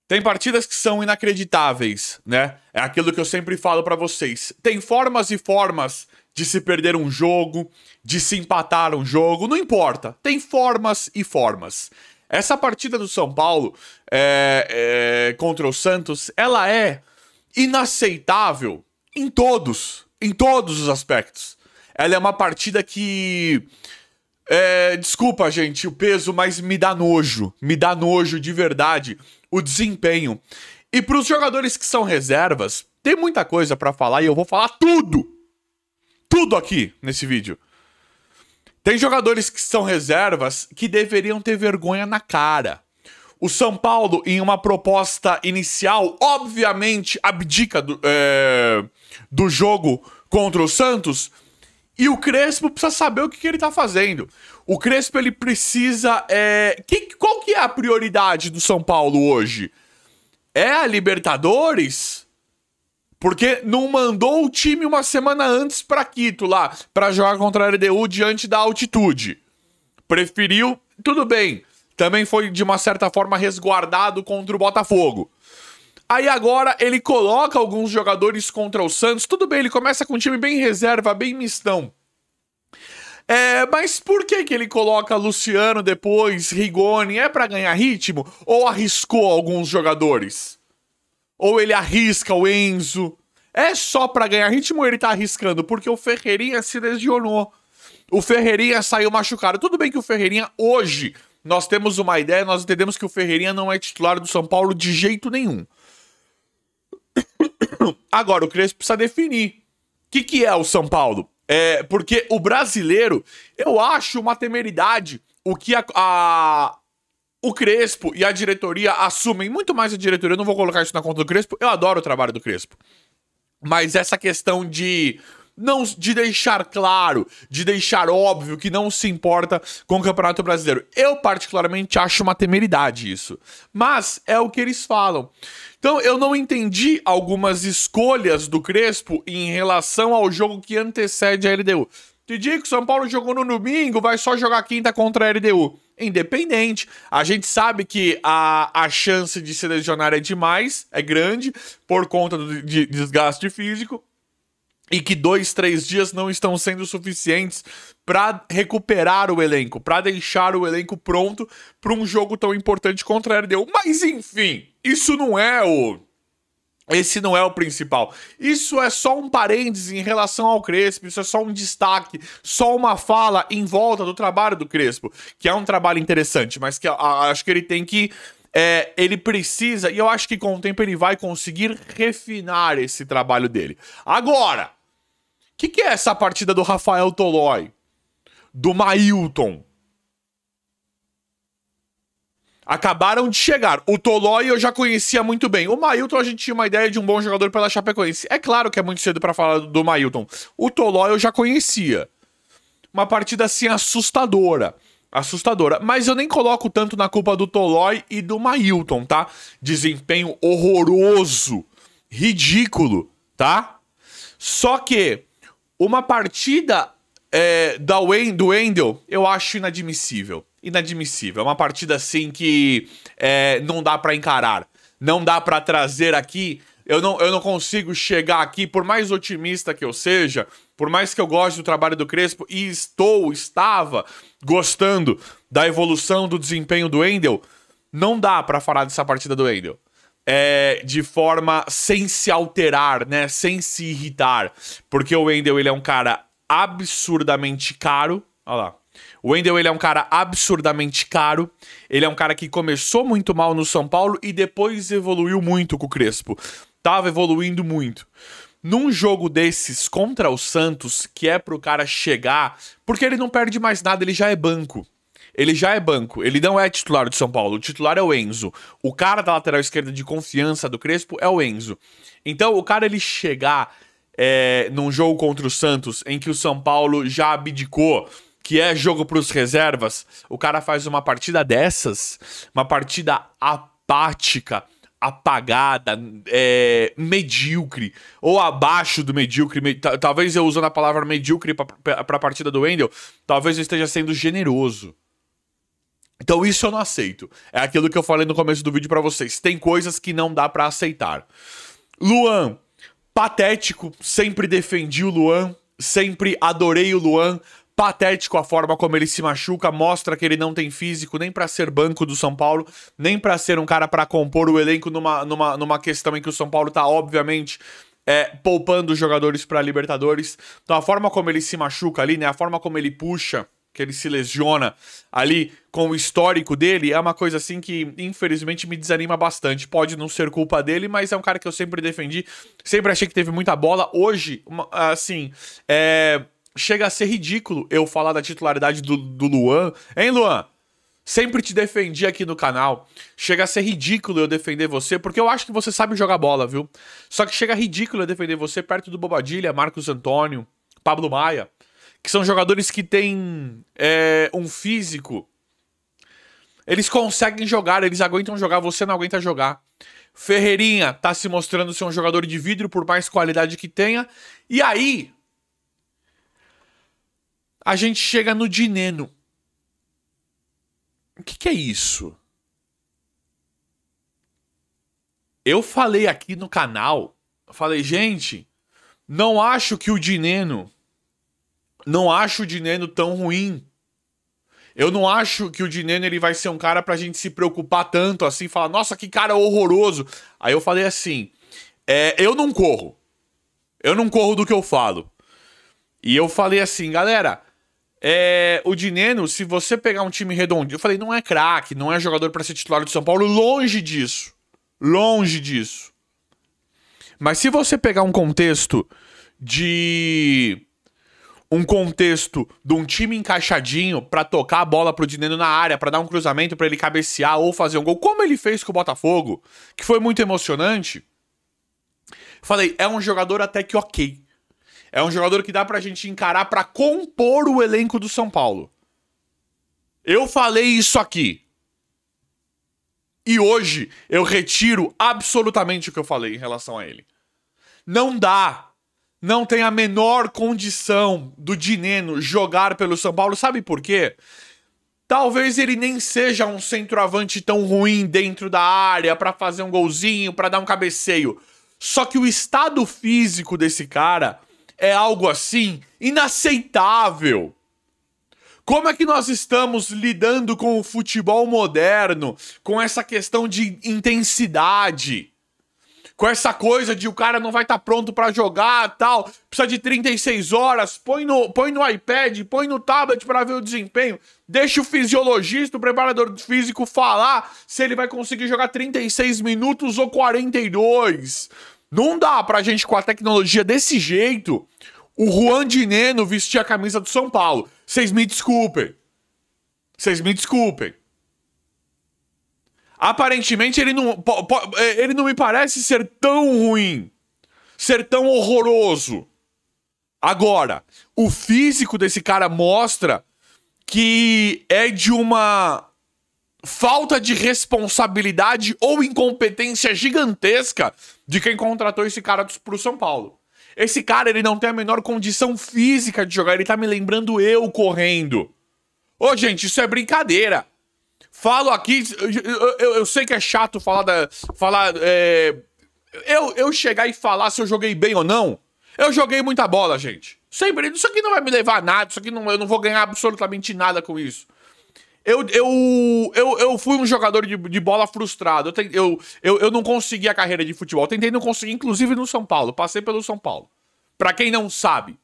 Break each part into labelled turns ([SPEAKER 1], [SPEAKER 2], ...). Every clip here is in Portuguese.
[SPEAKER 1] Tem partidas que são inacreditáveis, né? É aquilo que eu sempre falo pra vocês. Tem formas e formas de se perder um jogo, de se empatar um jogo, não importa. Tem formas e formas. Essa partida do São Paulo contra o Santos, ela é inaceitável em todos os aspectos. Ela é uma partida que... desculpa, gente, o peso, mas me dá nojo de verdade o desempenho. E para os jogadores que são reservas, tem muita coisa para falar e eu vou falar tudo aqui nesse vídeo. Tem jogadores que são reservas que deveriam ter vergonha na cara. O São Paulo, em uma proposta inicial, obviamente abdica do jogo contra o Santos. E o Crespo precisa saber o que ele tá fazendo. O Crespo, ele precisa... qual que é a prioridade do São Paulo hoje? É a Libertadores? Porque não mandou o time uma semana antes pra Quito lá, pra jogar contra a LDU diante da altitude. Preferiu... Tudo bem. Também foi, de uma certa forma, resguardado contra o Botafogo. Aí agora ele coloca alguns jogadores contra o Santos. Tudo bem, ele começa com um time bem reserva, bem mistão. Mas por que ele coloca Luciano depois, Rigoni? É pra ganhar ritmo? Ou arriscou alguns jogadores? Ou ele arrisca o Enzo? É só pra ganhar ritmo ou ele tá arriscando? Porque o Ferreirinha se lesionou. O Ferreirinha saiu machucado. Tudo bem que o Ferreirinha hoje, nós temos uma ideia, nós entendemos que o Ferreirinha não é titular do São Paulo de jeito nenhum. Agora, o Crespo precisa definir. O que é o São Paulo? Porque o brasileiro, eu acho uma temeridade o que o Crespo e a diretoria assumem. Muito mais a diretoria, eu não vou colocar isso na conta do Crespo. Eu adoro o trabalho do Crespo. Mas essa questão de deixar claro, de deixar óbvio que não se importa com o Campeonato Brasileiro. Eu particularmente acho uma temeridade isso. Mas é o que eles falam. Então eu não entendi algumas escolhas do Crespo em relação ao jogo que antecede a LDU. Entendi que o São Paulo jogou no domingo, vai só jogar quinta contra a LDU. Independente, a gente sabe que a chance de se lesionar é demais, é grande, por conta de desgaste físico. E que 2, 3 dias não estão sendo suficientes para recuperar o elenco, para deixar o elenco pronto para um jogo tão importante contra a LDU. Mas enfim, esse não é o principal. Isso é só um parêntese em relação ao Crespo, isso é só um destaque, só uma fala em volta do trabalho do Crespo, que é um trabalho interessante, mas que acho que ele tem que... ele precisa, e eu acho que com o tempo ele vai conseguir refinar esse trabalho dele. Agora, o que é essa partida do Rafael Tolói? Do Mailton? Acabaram de chegar. O Tolói eu já conhecia muito bem. O Mailton a gente tinha uma ideia de um bom jogador pela Chapecoense. É claro que é muito cedo pra falar do Mailton. O Tolói eu já conhecia. Uma partida assim assustadora. Mas eu nem coloco tanto na culpa do Tolói e do Mailton, tá? Desempenho horroroso. Ridículo, tá? Só que uma partida do Wendel eu acho inadmissível. É uma partida assim que não dá pra encarar. Não dá pra trazer aqui. Eu não consigo chegar aqui, por mais otimista que eu seja, por mais que eu goste do trabalho do Crespo, e estava gostando da evolução do desempenho do Wendel, não dá pra falar dessa partida do Wendel. De forma sem se alterar, né? Sem se irritar. Porque o Wendel, ele é um cara absurdamente caro. Olha lá. O Wendel, ele é um cara absurdamente caro. Ele é um cara que começou muito mal no São Paulo e depois evoluiu muito com o Crespo. Tava evoluindo muito. Num jogo desses contra o Santos, que é pro cara chegar... Porque ele não perde mais nada, ele já é banco. Ele não é titular do São Paulo. O titular é o Enzo. O cara da lateral esquerda de confiança do Crespo é o Enzo. Então, o cara, ele chegar num jogo contra o Santos, em que o São Paulo já abdicou, que é jogo pros reservas, o cara faz uma partida dessas, uma partida apática, apagada, medíocre, ou abaixo do medíocre, talvez eu usando a palavra medíocre pra partida do Wendel, talvez eu esteja sendo generoso. Então isso eu não aceito. É aquilo que eu falei no começo do vídeo pra vocês. Tem coisas que não dá pra aceitar. Luan, patético. Sempre defendi o Luan. Sempre adorei o Luan. Patético a forma como ele se machuca. Mostra que ele não tem físico nem pra ser banco do São Paulo, nem pra ser um cara pra compor o elenco numa questão em que o São Paulo tá, obviamente, poupando os jogadores pra Libertadores. Então a forma como ele se machuca ali, né? A forma como ele puxa, que ele se lesiona ali com o histórico dele, é uma coisa assim que, infelizmente, me desanima bastante. Pode não ser culpa dele, mas é um cara que eu sempre defendi, sempre achei que teve muita bola. Hoje, assim, chega a ser ridículo eu falar da titularidade do Luan. Hein, Luan? Sempre te defendi aqui no canal. Chega a ser ridículo eu defender você, porque eu acho que você sabe jogar bola, viu? Só que chega ridículo eu defender você perto do Bobadilha, Marcos Antônio, Pablo Maia, que são jogadores que têm um físico. Eles conseguem jogar, eles aguentam jogar, você não aguenta jogar. Ferreirinha tá se mostrando ser um jogador de vidro, por mais qualidade que tenha. E aí, a gente chega no Dineno. O que é isso? Eu falei aqui no canal, falei, gente, não acho que o Dineno... Não acho o Dineno tão ruim. Eu não acho que o Dineno ele vai ser um cara pra gente se preocupar tanto assim, falar, nossa, que cara horroroso. Aí eu falei assim, eu não corro. Eu não corro do que eu falo. E eu falei assim, galera, o Dineno, se você pegar um time redondinho, eu falei, não é craque, não é jogador pra ser titular do São Paulo, longe disso. Longe disso. Mas se você pegar um contexto de um time encaixadinho pra tocar a bola pro Dineno na área, pra dar um cruzamento, pra ele cabecear ou fazer um gol, como ele fez com o Botafogo, que foi muito emocionante. Falei, é um jogador até que ok. É um jogador que dá pra gente encarar pra compor o elenco do São Paulo. Eu falei isso aqui. E hoje eu retiro absolutamente o que eu falei em relação a ele. Não dá. Não tem a menor condição do Dineno jogar pelo São Paulo. Sabe por quê? Talvez ele nem seja um centroavante tão ruim dentro da área pra fazer um golzinho, pra dar um cabeceio. Só que o estado físico desse cara é algo assim inaceitável. Como é que nós estamos lidando com o futebol moderno, com essa questão de intensidade? Com essa coisa de o cara não vai estar pronto pra jogar, tal, precisa de 36 horas, põe no iPad, põe no tablet pra ver o desempenho, deixa o fisiologista, o preparador físico falar se ele vai conseguir jogar 36 minutos ou 42. Não dá pra gente, com a tecnologia desse jeito, o Juan Dineno vestir a camisa do São Paulo. Vocês me desculpem. Vocês me desculpem. Aparentemente ele não me parece ser tão ruim, ser tão horroroso. Agora, o físico desse cara mostra que é de uma falta de responsabilidade ou incompetência gigantesca de quem contratou esse cara pro São Paulo. Esse cara, ele não tem a menor condição física de jogar, ele tá me lembrando eu correndo. Ô, gente, isso é brincadeira. Falo aqui, eu sei que é chato eu chegar e falar se eu joguei bem ou não. Eu joguei muita bola, gente. Sempre, isso aqui não vai me levar a nada, isso aqui eu não vou ganhar absolutamente nada com isso. Eu fui um jogador de bola frustrado. Eu não consegui a carreira de futebol. Tentei não conseguir, inclusive no São Paulo. Passei pelo São Paulo. Pra quem não sabe.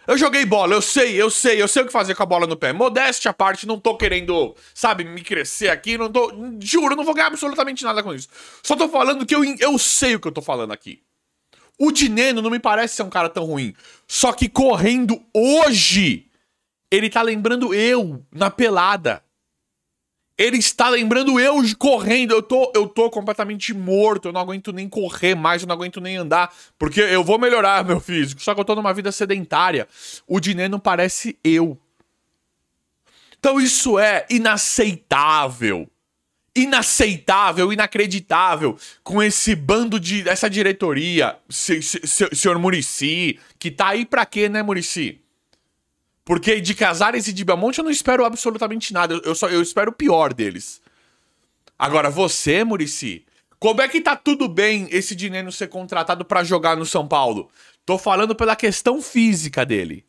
[SPEAKER 1] Eu joguei bola, eu sei o que fazer com a bola no pé. Modéstia à parte, não tô querendo, sabe, me crescer aqui, não tô... Juro, não vou ganhar absolutamente nada com isso. Só tô falando que eu sei o que eu tô falando aqui. O Dineno não me parece ser um cara tão ruim. Só que correndo hoje, ele tá lembrando eu na pelada. Ele está lembrando eu correndo. Eu tô completamente morto. Eu não aguento nem correr mais. Eu não aguento nem andar. Porque eu vou melhorar meu físico. Só que eu tô numa vida sedentária. O Dineno parece eu. Então isso é inaceitável. Inaceitável, inacreditável. Com esse bando de... Essa diretoria. Senhor Muricy. Que tá aí pra quê, né, Muricy? Porque de Casares e de Belmonte eu não espero absolutamente nada. Eu espero o pior deles. Agora, você, Muricy, como é que tá tudo bem esse Dineno ser contratado pra jogar no São Paulo? Tô falando pela questão física dele.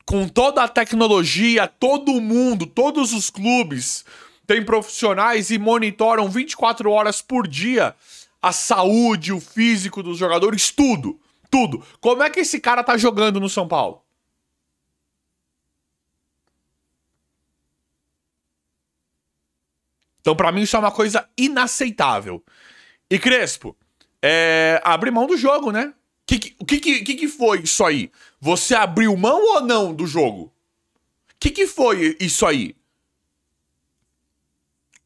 [SPEAKER 1] Com toda a tecnologia, todo mundo, todos os clubes têm profissionais e monitoram 24 horas por dia a saúde, o físico dos jogadores, tudo. Tudo. Como é que esse cara tá jogando no São Paulo? Então, pra mim, isso é uma coisa inaceitável. E, Crespo, abrir mão do jogo, né? O que foi isso aí? Você abriu mão ou não do jogo? O que foi isso aí?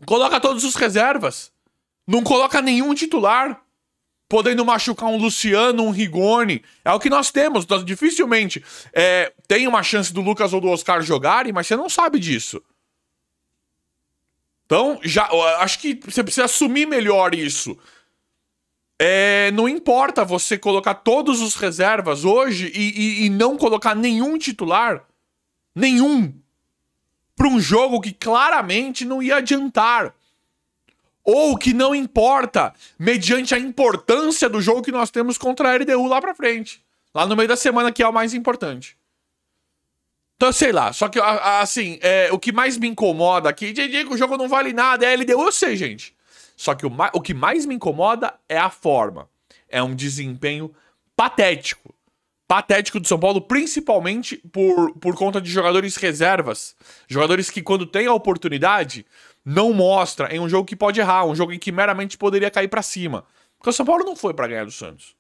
[SPEAKER 1] Coloca todos os reservas. Não coloca nenhum titular. Podendo machucar um Luciano, um Rigoni. É o que nós temos. Nós dificilmente tem uma chance do Lucas ou do Oscar jogarem, mas você não sabe disso. Então, acho que você precisa assumir melhor isso. Não importa você colocar todos os reservas hoje e não colocar nenhum titular. Nenhum. Para um jogo que claramente não ia adiantar. Ou que não importa, mediante a importância do jogo que nós temos contra a LDU lá pra frente. Lá no meio da semana, que é o mais importante. Então, sei lá, só que, assim, o que mais me incomoda aqui, o jogo não vale nada, é LDU, eu sei, gente. Só que o que mais me incomoda é a forma. É um desempenho patético. Patético do São Paulo, principalmente por conta de jogadores reservas. Jogadores que, quando tem a oportunidade, não mostra em um jogo que pode errar, um jogo em que meramente poderia cair pra cima. Porque o São Paulo não foi pra ganhar do Santos.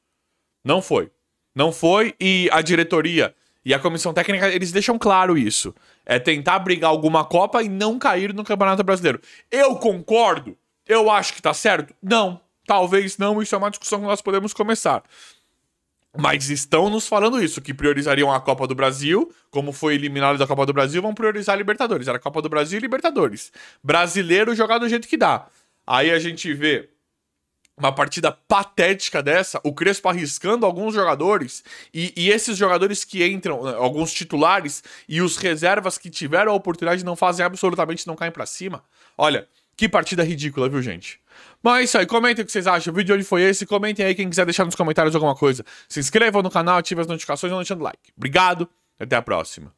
[SPEAKER 1] Não foi. Não foi, e a diretoria e a comissão técnica, eles deixam claro isso. É tentar brigar alguma Copa e não cair no Campeonato Brasileiro. Eu concordo? Eu acho que tá certo? Não. Talvez não, isso é uma discussão que nós podemos começar. Mas estão nos falando isso, que priorizariam a Copa do Brasil, como foi eliminado da Copa do Brasil, vão priorizar a Libertadores. Era a Copa do Brasil e Libertadores. Brasileiro jogar do jeito que dá. Aí a gente vê uma partida patética dessa, o Crespo arriscando alguns jogadores, e esses jogadores que entram, alguns titulares, e os reservas que tiveram a oportunidade não fazem absolutamente, não caem pra cima. Olha, que partida ridícula, viu, gente? Mas é isso aí, comentem o que vocês acham. O vídeo de hoje foi esse. Comentem aí quem quiser deixar nos comentários alguma coisa. Se inscrevam no canal, ativem as notificações e não deixando like. Obrigado e até a próxima.